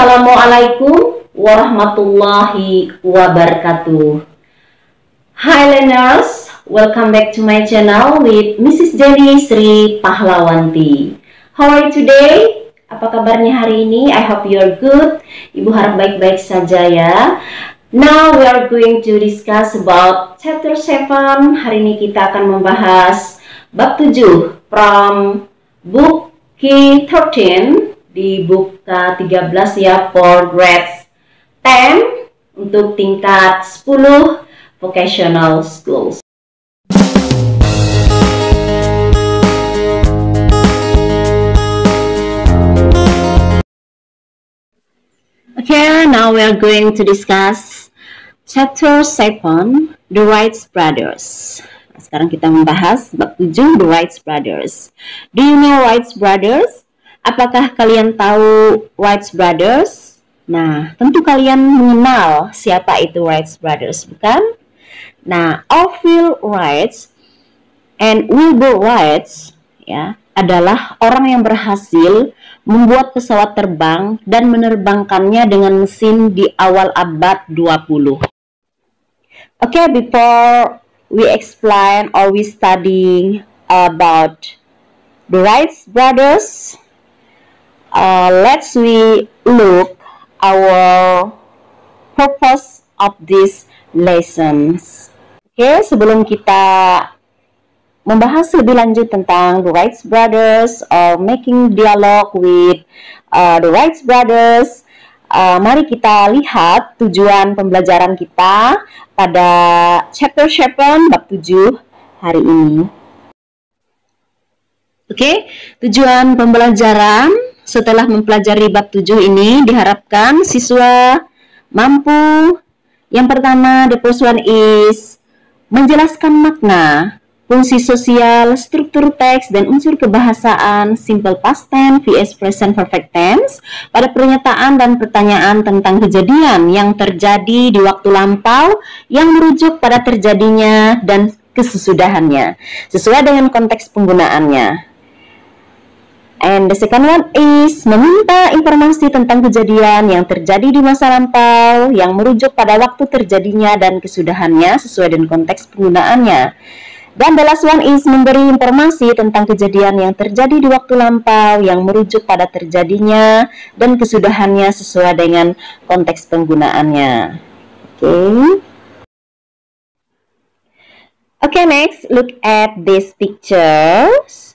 Assalamualaikum warahmatullahi wabarakatuh. Hi learners, welcome back to my channel with Mrs. Jenny Sri Pahlawanti. How are you today? Apa kabarnya hari ini? I hope you're good. Ibu harap baik-baik saja ya. Now we are going to discuss about chapter 7. Hari ini kita akan membahas bab 7 from book K13 di buku ke-13 ya, for grades 10 untuk tingkat 10 vocational schools. Okay, now we are going to discuss chapter 7, The Wright Brothers. Sekarang kita membahas bab 7, The Wright Brothers. Do you know Wright Brothers? Apakah kalian tahu Wright Brothers? Nah, tentu kalian mengenal siapa itu Wright Brothers, bukan? Nah, Orville Wright and Wilbur Wright ya, adalah orang yang berhasil membuat pesawat terbang dan menerbangkannya dengan mesin di awal abad 20. Okay, before we explain or we study about the Wright Brothers, let's we look our purpose of these lessons. Oke, sebelum kita membahas lebih lanjut tentang the Wright Brothers or making dialogue with the Wright Brothers, mari kita lihat tujuan pembelajaran kita pada chapter 7 bab 7 hari ini. Oke, tujuan pembelajaran setelah mempelajari bab 7 ini diharapkan siswa mampu, yang pertama, the first one is menjelaskan makna, fungsi sosial, struktur teks, dan unsur kebahasaan simple past tense vs present perfect tense pada pernyataan dan pertanyaan tentang kejadian yang terjadi di waktu lampau yang merujuk pada terjadinya dan kesesudahannya sesuai dengan konteks penggunaannya. And the second one is meminta informasi tentang kejadian yang terjadi di masa lampau yang merujuk pada waktu terjadinya dan kesudahannya sesuai dengan konteks penggunaannya. Dan the last one is memberi informasi tentang kejadian yang terjadi di waktu lampau yang merujuk pada terjadinya dan kesudahannya sesuai dengan konteks penggunaannya. Okay, next look at these pictures.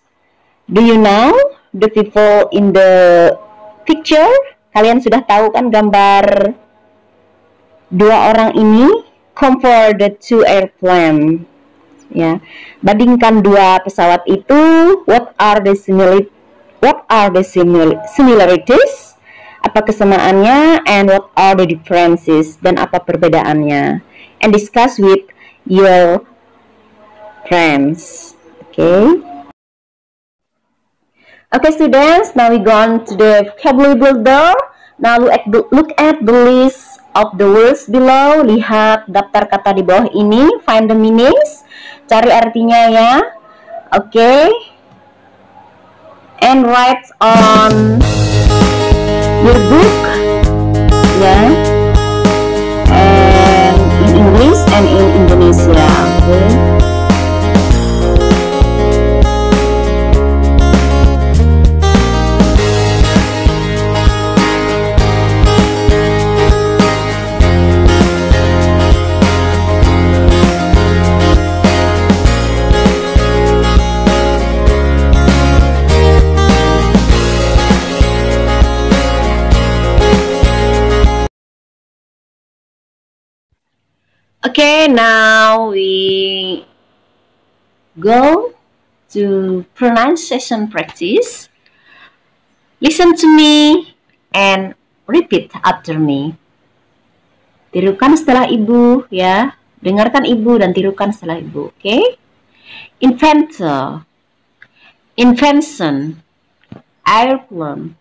Do you know the people in the picture? Kalian sudah tahu kan gambar dua orang ini? Compare the two airplane. Ya, bandingkan dua pesawat itu. What are the similarities? Apa kesamaannya? And what are the differences? Dan apa perbedaannya? And discuss with your friends. Okay, students, now we go on to the vocabulary builder. Now look at the list of the words below. Lihat daftar kata di bawah ini. Find the meanings. Cari artinya ya. Okay. And write on your book. Yeah. And in English and in Indonesia. Okay. Okay, now we go to pronunciation practice. Listen to me and repeat after me. Tirukan setelah ibu ya. Dengarkan ibu dan tirukan setelah ibu. Okay? Inventor, invention, airplane,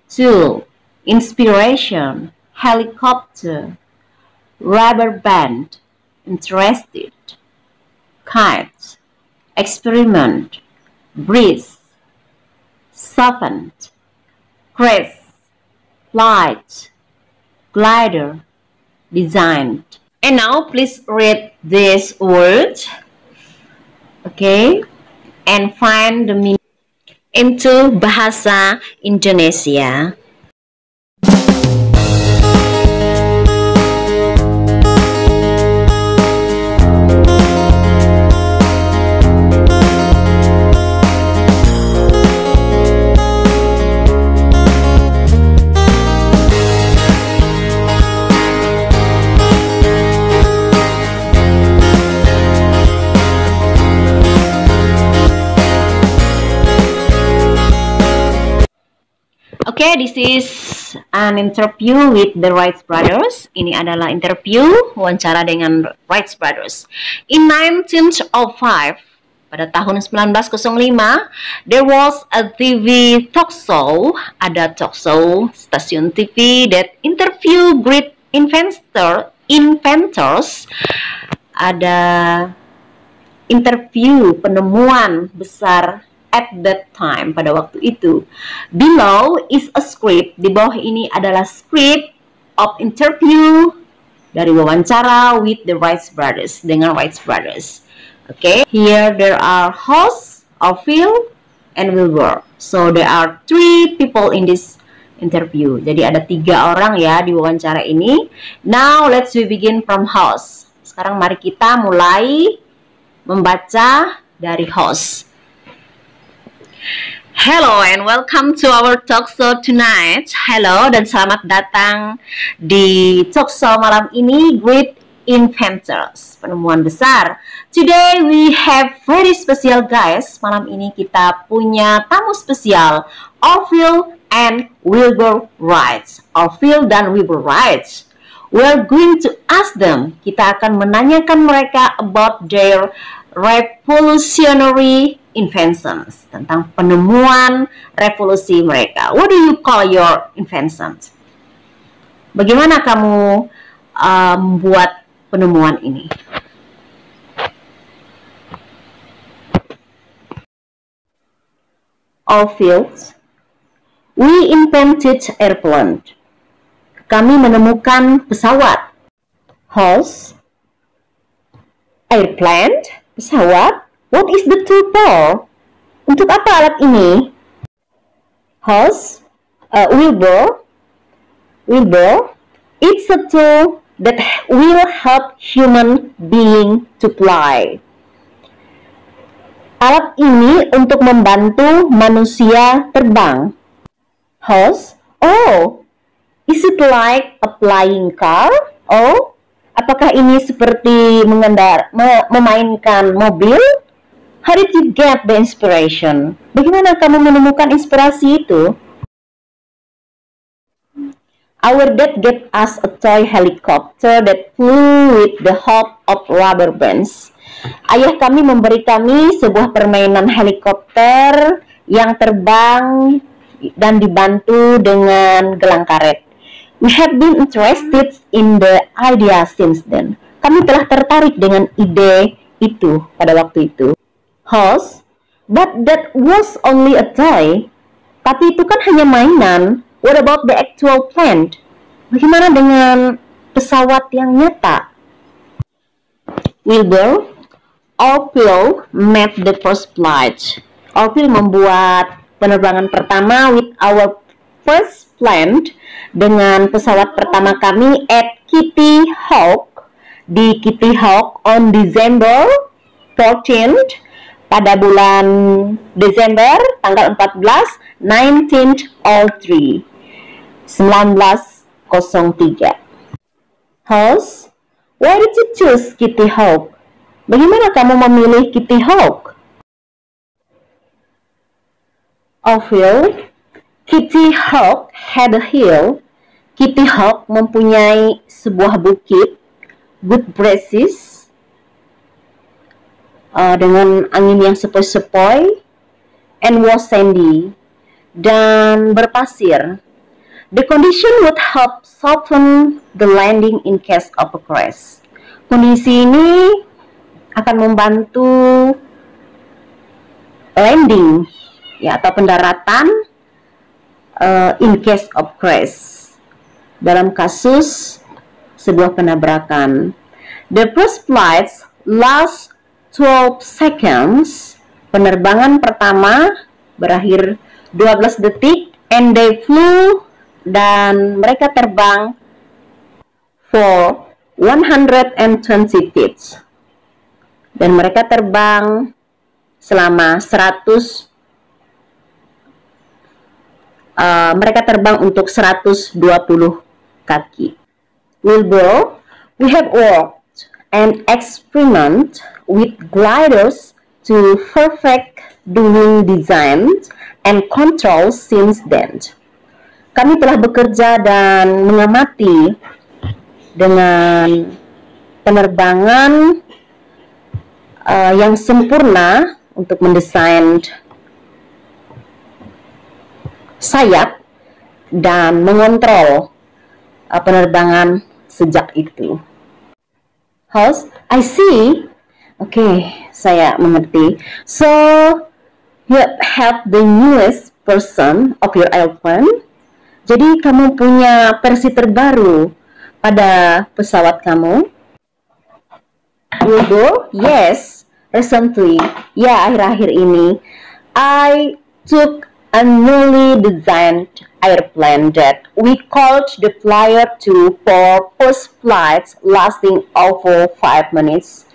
tool, inspiration, helicopter, rubber band, interested, kite, experiment, breeze, serpent, grace, flight glider designed. And now please read this word, okay, and find the meaning into bahasa Indonesia. Okay, this is an interview with the Wright brothers. Ini adalah interview wawancara dengan Wright brothers. In 1905, pada tahun 1905, there was a TV talk show, ada talk show stasiun TV that interview great inventors, ada interview penemuan besar at that time, pada waktu itu. Below is a script. Di bawah ini adalah script of interview dari wawancara with the Wright brothers, dengan Wright brothers. Okay, here there are hosts, Orville and Wilbur. So there are 3 people in this interview. Jadi ada 3 orang ya di wawancara ini. Now let's begin from host. Sekarang mari kita mulai membaca dari host. Hello and welcome to our talk show tonight. Hello dan selamat datang di talk show malam ini, Great Inventors, penemuan besar. Today we have very special guys. Malam ini kita punya tamu spesial, Orville and Wilbur Wright. Orville dan Wilbur Wright. We're going to ask them. Kita akan menanyakan mereka about their revolutionary inventions, tentang penemuan revolusi mereka. What do you call your inventions? Bagaimana kamu membuat penemuan ini? Orville, we invented airplane. Kami menemukan pesawat. Host, airplane, pesawat. What is the tool for? Untuk apa alat ini? Host, Wilbur, it's a tool that will help human being to fly. Alat ini untuk membantu manusia terbang. Host, oh, is it like a flying car? Oh, apakah ini seperti memainkan mobil? How did you get the inspiration? Bagaimana kamu menemukan inspirasi itu? Our dad gave us a toy helicopter that flew with the help of rubber bands. Ayah kami memberi kami sebuah permainan helikopter yang terbang dan dibantu dengan gelang karet. We have been interested in the idea since then. Kami telah tertarik dengan ide itu pada waktu itu. Host, but that was only a toy. Tapi itu kan hanya mainan. What about the actual plane? Bagaimana dengan pesawat yang nyata? Wilbur, Orville made the first flight. Orville membuat penerbangan pertama with our first plane, dengan pesawat pertama kami at Kitty Hawk, di Kitty Hawk on December 14th, pada bulan Desember tanggal 14, 1903. Host, why did you choose Kitty Hawk? Bagaimana kamu memilih Kitty Hawk? Orville, Kitty Hawk had a hill. Kitty Hawk mempunyai sebuah bukit, good breezes, dengan angin yang sepoi-sepoi, and was sandy, dan berpasir. The condition would help soften the landing in case of a crash. Kondisi ini akan membantu landing, ya, atau pendaratan in case of crash. dalam kasus sebuah penabrakan. The first flights last 12 seconds. Penerbangan pertama berakhir 12 detik, and they flew, dan mereka terbang for 120 feet. Dan mereka terbang selama 100 mereka terbang untuk 120 kaki. Wilbur, we have worked an experiment with gliders to perfect doing design and control since then. Kami telah bekerja dan mengamati dengan penerbangan yang sempurna untuk mendesain sayap dan mengontrol penerbangan sejak itu. Host, I see. Oke, saya mengerti. So, you have the newest version of your airplane. Jadi, kamu punya versi terbaru pada pesawat kamu? Wilbur, yes, recently. Ya, akhir-akhir ini. I took a newly designed airplane that we called the Flyer 2 for first flights lasting over 5 minutes.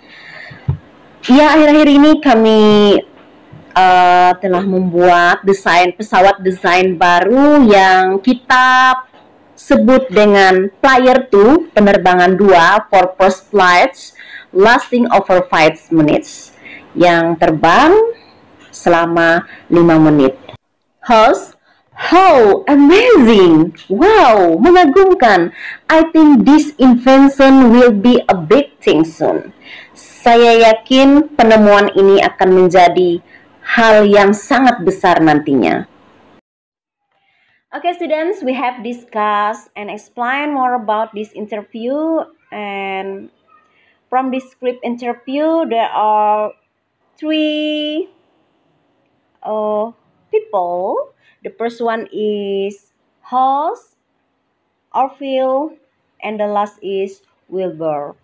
Ya, akhir-akhir ini kami telah membuat pesawat desain baru yang kita sebut dengan Flyer 2, penerbangan 2 for first flights lasting over 5 minutes, yang terbang selama 5 menit. Host, how amazing! Wow, mengagumkan. I think this invention will be a big thing soon. Saya yakin penemuan ini akan menjadi hal yang sangat besar nantinya. Okay, students, we have discussed and explained more about this interview. And from this script interview, there are 3 people. The first one is Hoss, Orville, and the last is Wilbur.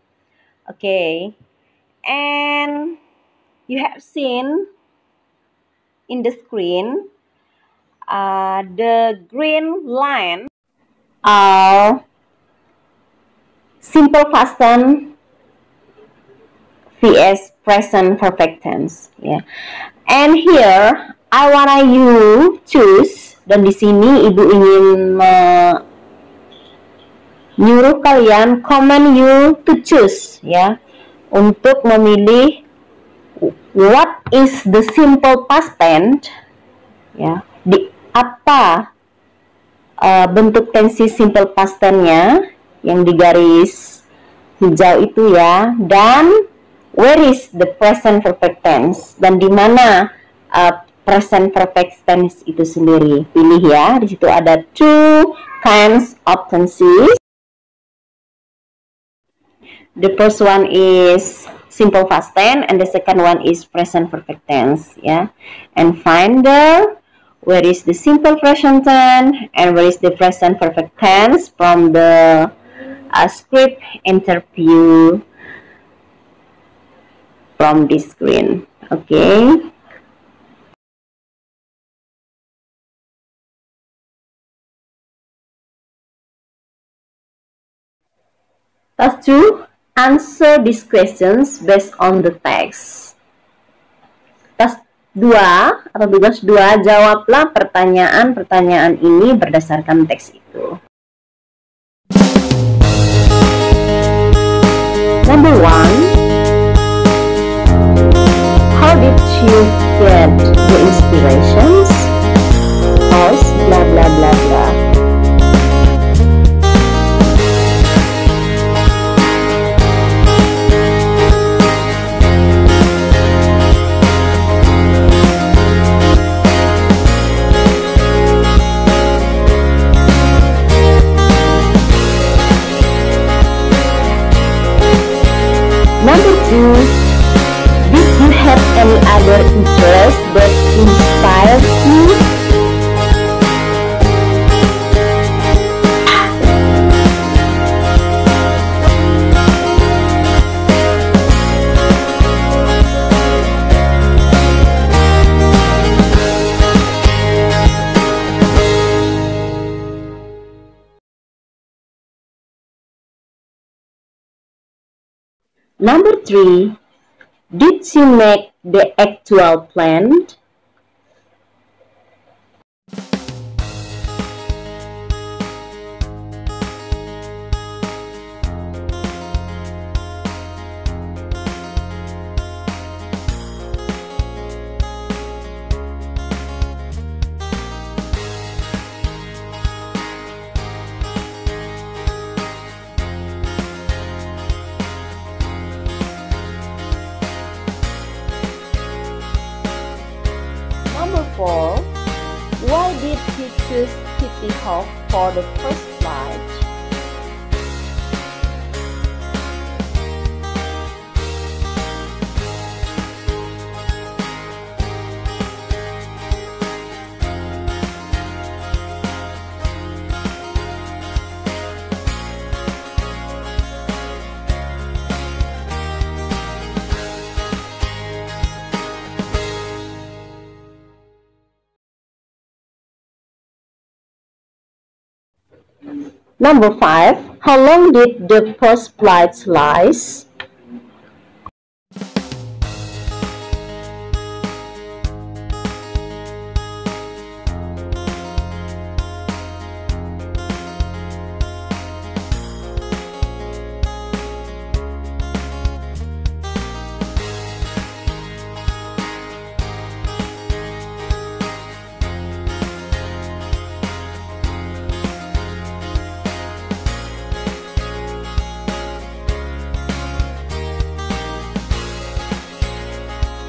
Okay, and you have seen in the screen the green line are simple past tense vs present perfect tense. Yeah, and here I wanna you choose, dan di sini ibu ingin menyuruh kalian, command you to choose, ya, untuk memilih what is the simple past tense, ya, di apa bentuk tensi simple past tense-nya yang di garis hijau itu, ya, dan where is the present perfect tense, dan di mana present perfect tense itu sendiri. Pilih, ya. Di situ ada 2 kinds of tenses. The first one is simple past tense and the second one is present perfect tense, ya. And find where is the simple present tense and where is the present perfect tense from the script interview from this screen. Okay. Task 2, answer these questions based on the text. Task 2 atau tugas 2, jawablah pertanyaan-pertanyaan ini berdasarkan teks itu. Number 1, how did you get the inspirations? Host, blah blah blah blah. Number 2, did you have any other interest that inspired you? Number 3, did you make the actual plan? Number 4, why did you choose Kitty Hawk for the first flight? Number 5, how long did the first flight last?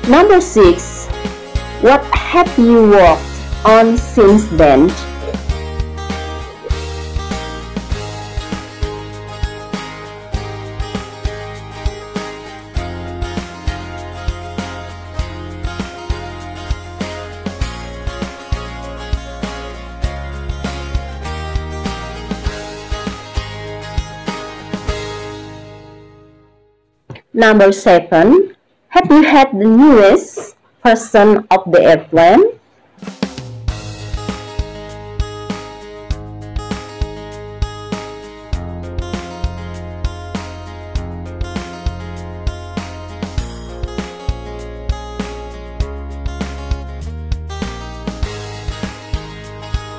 Number 6, what have you worked on since then? Number 7, have you had the newest version of the airplane?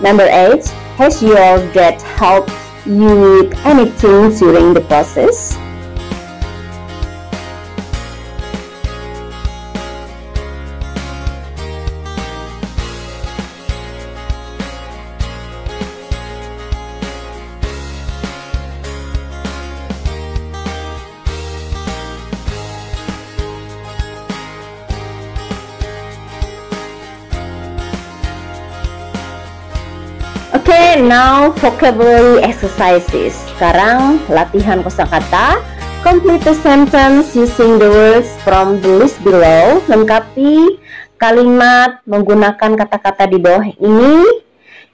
Number 8, has your dad helped you with anything during the process? Okay, now vocabulary exercises. Sekarang latihan kosakata. Complete the sentence using the words from the list below. Lengkapi kalimat menggunakan kata-kata di bawah ini.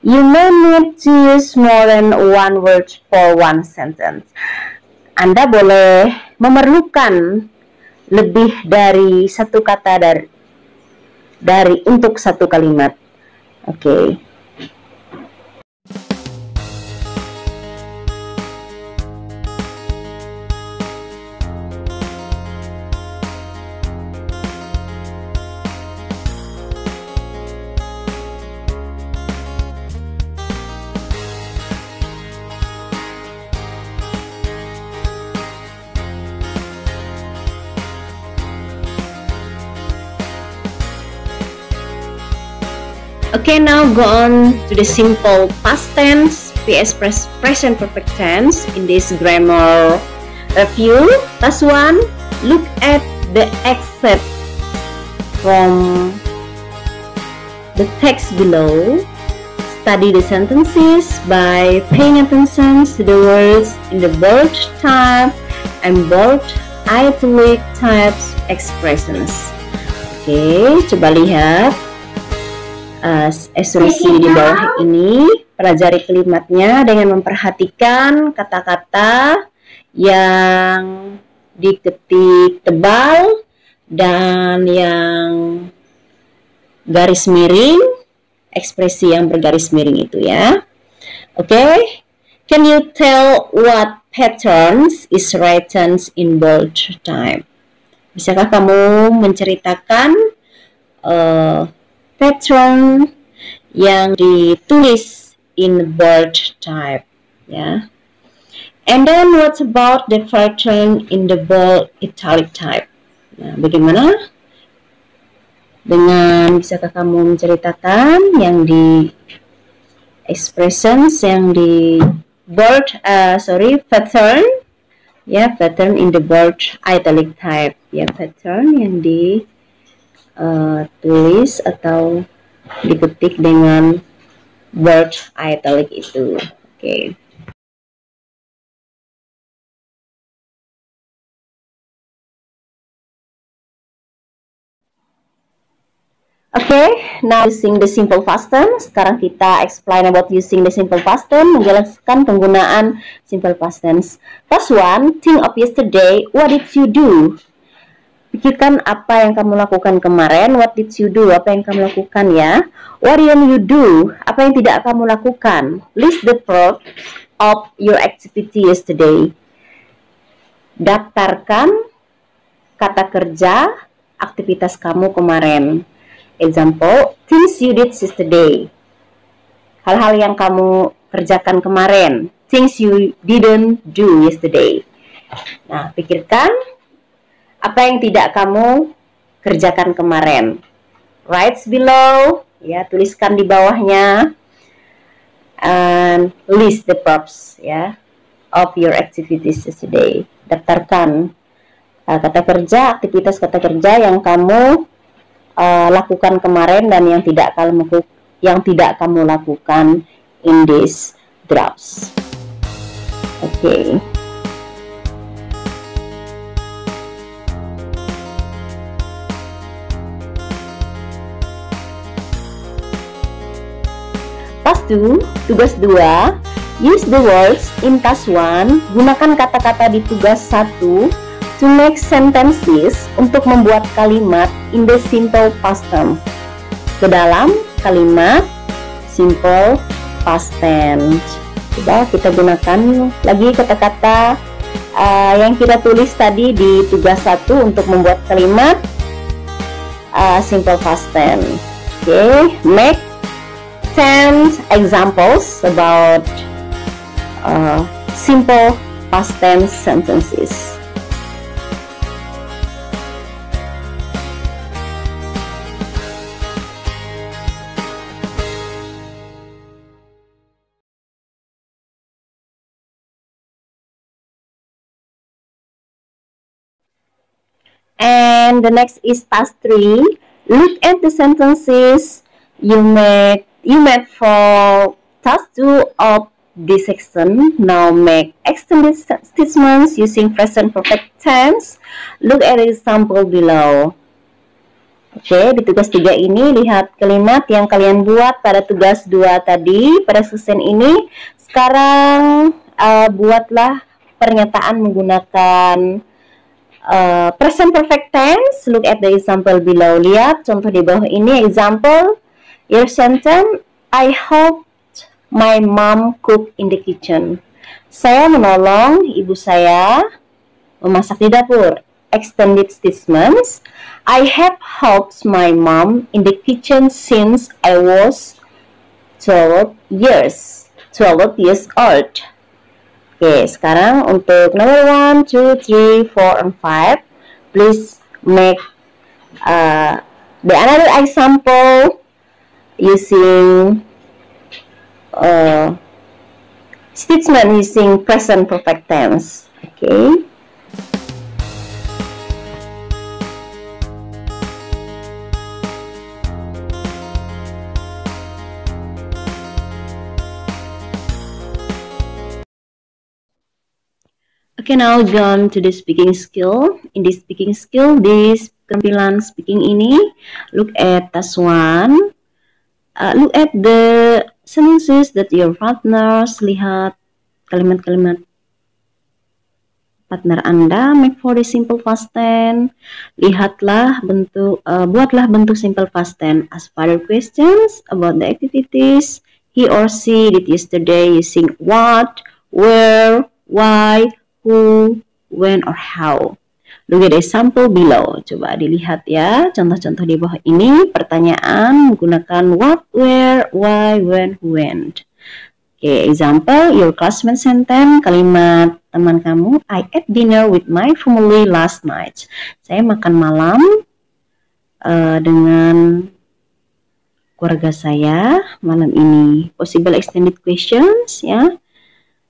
You may need to use more than one word for one sentence. Anda boleh memerlukan lebih dari satu kata dari untuk satu kalimat. Oke. Okay, now go on to the simple past tense, PS present perfect tense in this grammar review. Task 1, look at the excerpt from the text below. Study the sentences by paying attention to the words in the bold type and bold italic types expressions. Oke, coba lihat asumsi di bawah ini. Pelajari kalimatnya dengan memperhatikan kata-kata yang diketik tebal dan yang garis miring, ekspresi yang bergaris miring itu ya. Oke, Can you tell what patterns is written in bold type? Bisakah kamu menceritakan pattern yang ditulis in bold type, ya? And then what about the pattern in the bold italic type? Nah, bagaimana dengan bisakah kamu menceritakan yang di expressions yang di bold, pattern, ya, pattern in the bold italic type, ya, pattern yang di tulis atau diketik dengan bold italic itu. Oke. Okay, now using the simple past tense. Sekarang kita explain about using the simple past tense, menjelaskan penggunaan simple past tense. First one, think of yesterday, what did you do? Pikirkan apa yang kamu lakukan kemarin. What did you do? Apa yang kamu lakukan, ya? What didn't you do? Apa yang tidak kamu lakukan? List the part of your activity yesterday. Daftarkan kata kerja aktivitas kamu kemarin. Example, things you did yesterday. Hal-hal yang kamu kerjakan kemarin. Things you didn't do yesterday. Nah, pikirkan apa yang tidak kamu kerjakan kemarin. Write below, ya, tuliskan di bawahnya. And list the verbs, ya, of your activities yesterday. Daftarkan kata kerja, aktivitas kata kerja yang kamu lakukan kemarin dan yang tidak kamu lakukan in these drafts. Oke. Task 2, tugas 2. Use the words in task 1. Gunakan kata-kata di tugas 1 to make sentences, untuk membuat kalimat in the simple past tense, ke dalam kalimat simple past tense. Coba kita gunakan lagi kata-kata yang kita tulis tadi di tugas 1 untuk membuat kalimat simple past tense. Okay, make 10 examples about simple past tense sentences. And the next is task 3. Look at the sentences you made for task 2 of this section. Now make extended statements using present perfect tense. Look at the example below. Oke, di tugas 3 ini lihat kalimat yang kalian buat pada tugas 2 tadi, pada session ini. Sekarang buatlah pernyataan menggunakan present perfect tense. Look at the example below. Lihat contoh di bawah ini. Example, your sentence, I helped my mom cook in the kitchen. Saya menolong ibu saya memasak di dapur. Extended statements, I have helped my mom in the kitchen since I was 12 years old. Oke, sekarang untuk nomor 1, 2, 3, 4, and 5, please make the another example using statement using present perfect tense. Okay. Okay, now go on to the speaking skill. In this speaking skill, this keterampilan speaking ini, look at task 1. Look at the sentences that your partners. Lihat kalimat-kalimat partner Anda. Make for the simple past tense. Lihatlah bentuk, buatlah bentuk simple past tense. Ask further questions about the activities he or she did yesterday using what, where, why, who, when, or how. Look at the example below. Coba dilihat ya, contoh-contoh di bawah ini. Pertanyaan menggunakan what, where, why, when, who, when. Oke, example, your classmate sentence, kalimat teman kamu, I ate dinner with my family last night. Saya makan malam dengan keluarga saya malam ini. Possible extended questions, ya.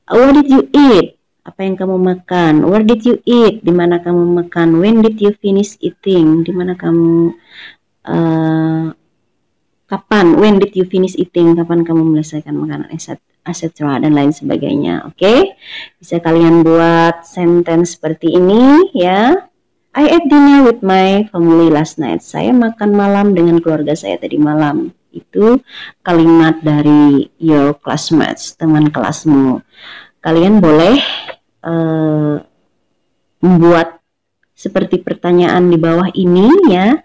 What did you eat? Apa yang kamu makan? Where did you eat? Di mana kamu makan? When did you finish eating? Di mana kamu kapan? When did you finish eating? Kapan kamu menyelesaikan makanan, etc. dan lain sebagainya. Oke, bisa kalian buat sentence seperti ini ya. I ate dinner with my family last night. Saya makan malam dengan keluarga saya tadi malam. Itu kalimat dari your classmates, teman kelasmu. Kalian boleh membuat seperti pertanyaan di bawah ini ya.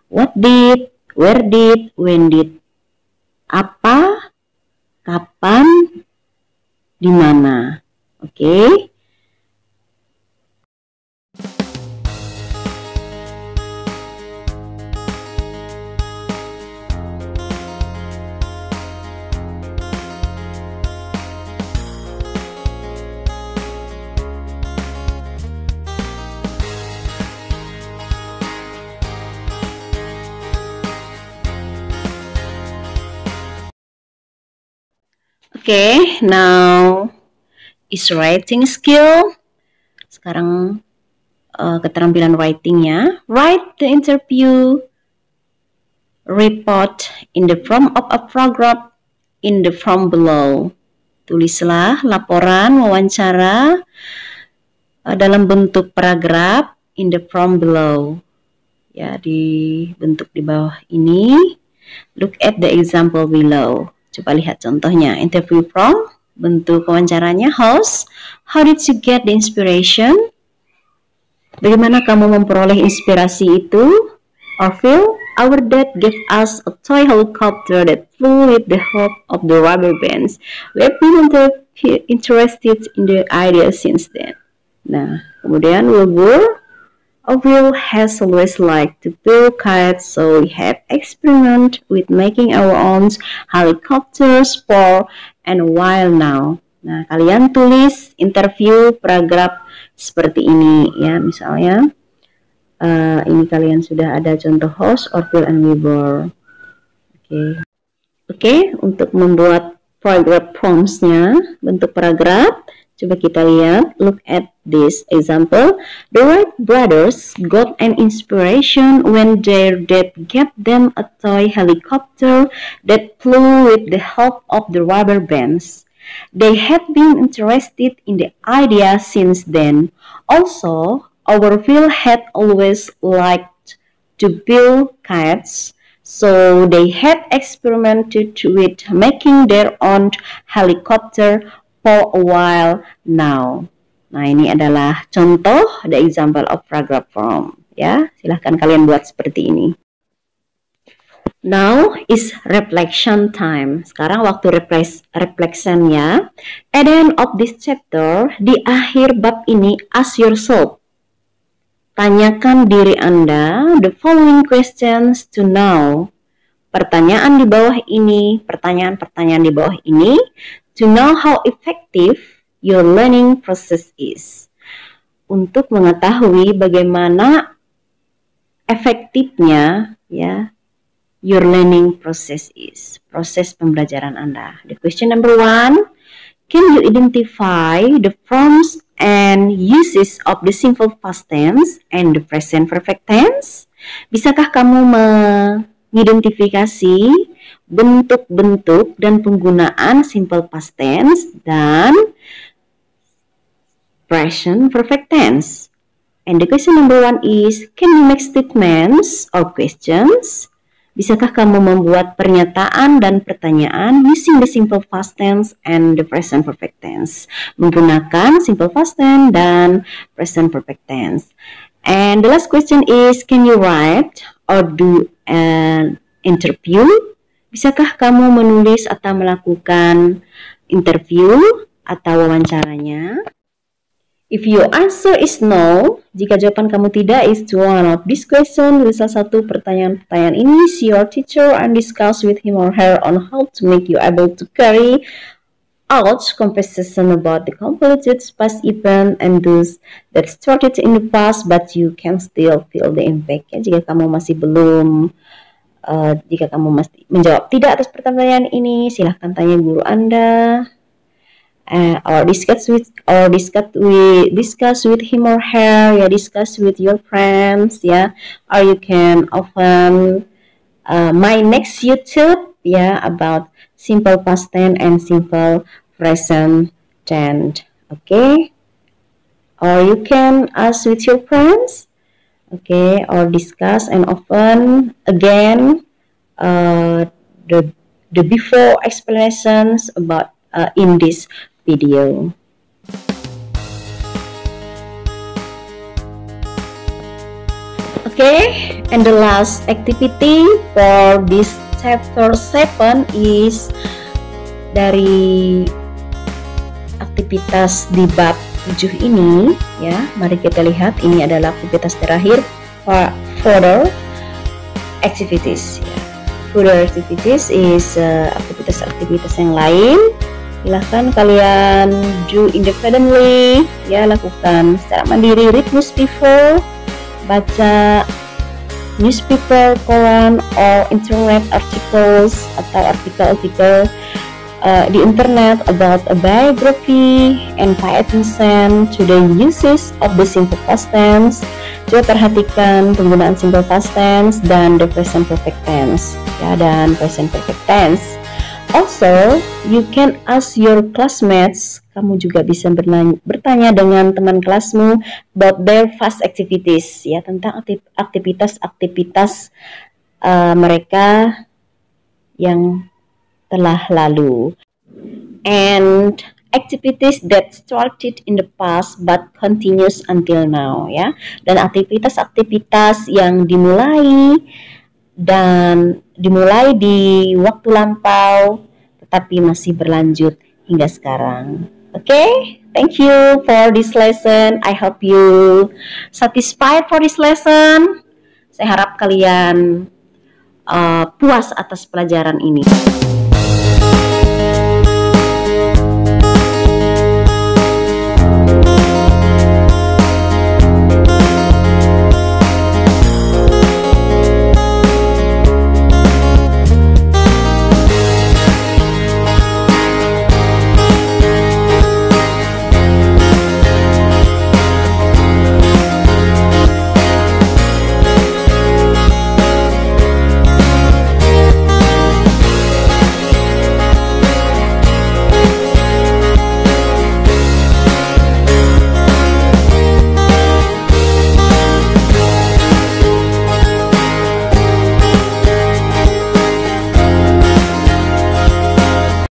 What did, where did, when did. Apa, kapan, di mana. Oke. Okay, now is writing skill. Sekarang keterampilan writingnya. Write the interview report in the form of a paragraph in the form below. Tulislah laporan wawancara dalam bentuk paragraf in the form below. Ya, di bentuk di bawah ini. Look at the example below. Coba lihat contohnya. Interview from, bentuk wawancaranya, host. How did you get the inspiration? Bagaimana kamu memperoleh inspirasi itu? Or Phil, our dad gave us a toy helicopter that flew with the help of the rubber bands. We have been interested in the idea since then. Nah, kemudian Wilbur, Will has always liked to build kites, so we have experimented with making our own helicopters for and a while now. Nah, kalian tulis interview paragraf seperti ini ya, misalnya ini kalian sudah ada contoh host, Orville and Wilbur. Oke, untuk membuat paragraph prompts-nya, bentuk paragraf. Coba kita lihat, look at this example. The Wright brothers got an inspiration when their dad gave them a toy helicopter that flew with the help of the rubber bands. They had been interested in the idea since then. Also, Orville had always liked to build kites, so they had experimented with making their own helicopter for a while now. Nah, ini adalah contoh the example of paragraph form. Ya, silahkan kalian buat seperti ini. Now is reflection time. Sekarang waktu reflection ya. At the end of this chapter, di akhir bab ini, ask yourself. Tanyakan diri Anda the following questions to know. Pertanyaan di bawah ini, pertanyaan-pertanyaan di bawah ini, to know how effective your learning process is. Untuk mengetahui bagaimana efektifnya ya your learning process is. Proses pembelajaran Anda. The question number 1, can you identify the forms and uses of the simple past tense and the present perfect tense? Bisakah kamu mengidentifikasi bentuk-bentuk dan penggunaan simple past tense dan present perfect tense? And the question number 1 is, can you make statements or questions? Bisakah kamu membuat pernyataan dan pertanyaan using the simple past tense and the present perfect tense? Menggunakan simple past tense dan present perfect tense. And the last question is, can you write or do an interview? Bisakah kamu menulis atau melakukan interview? atau wawancaranya? If your answer is no, jika jawaban kamu tidak is to one of this question, tulis salah satu pertanyaan-pertanyaan ini, see your teacher and discuss with him or her on how to make you able to carry out conversation about the completed past event and those that started in the past but you can still feel the impact. Ya, jika kamu masih menjawab tidak atas pertanyaan ini, silahkan tanya guru Anda. Or discuss with him or her, ya, discuss with your friends, ya, or you can open my next YouTube, ya, about simple past tense and simple present tense, okay? Or you can ask with your friends, okay, or discuss and open again the before explanations about in this video. Okay, and the last activity for this chapter 7 is dari aktivitas di bab 7 ini, ya. Mari kita lihat, ini adalah aktivitas terakhir, further activities, ya. Further activities is aktivitas-aktivitas yang lain. Silahkan kalian do independently, ya, lakukan secara mandiri. Read newspaper, baca newspaper, koran, or internet articles atau artikel-artikel di internet about a biography, and pay attention to the uses of the simple past tense. Coba perhatikan penggunaan simple past tense dan the present perfect tense, ya, dan present perfect tense. Also, you can ask your classmates. Kamu juga bisa bertanya dengan teman kelasmu about their past activities, ya, tentang aktivitas-aktivitas mereka yang telah lalu. And activities that started in the past but continues until now, ya. Dan aktivitas-aktivitas yang dimulai di waktu lampau tetapi masih berlanjut hingga sekarang. Okay, thank you for this lesson. I hope you satisfied for this lesson. Saya harap kalian puas atas pelajaran ini.